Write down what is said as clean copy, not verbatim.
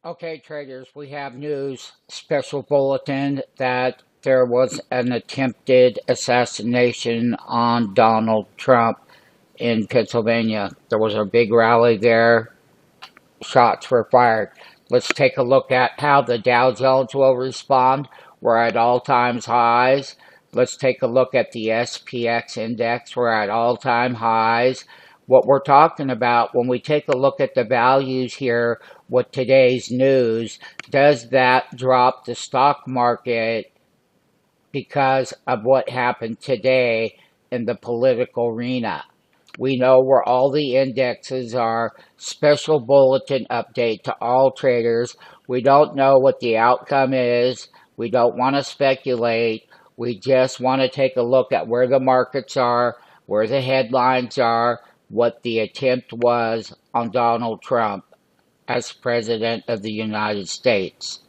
Okay, traders, we have news, special bulletin that there was an attempted assassination on Donald Trump in Pennsylvania. There was a big rally there, shots were fired. Let's take a look at how the Dow Jones will respond. We're at all-time highs. Let's take a look at the SPX index. We're at all-time highs. What we're talking about when we take a look at the values here with today's news, does that drop the stock market because of what happened today in the political arena? We know where all the indexes are. Special bulletin update to all traders. We don't know what the outcome is. We don't want to speculate. We just want to take a look at where the markets are, where the headlines are, what the attempt was on Donald Trump as President of the United States.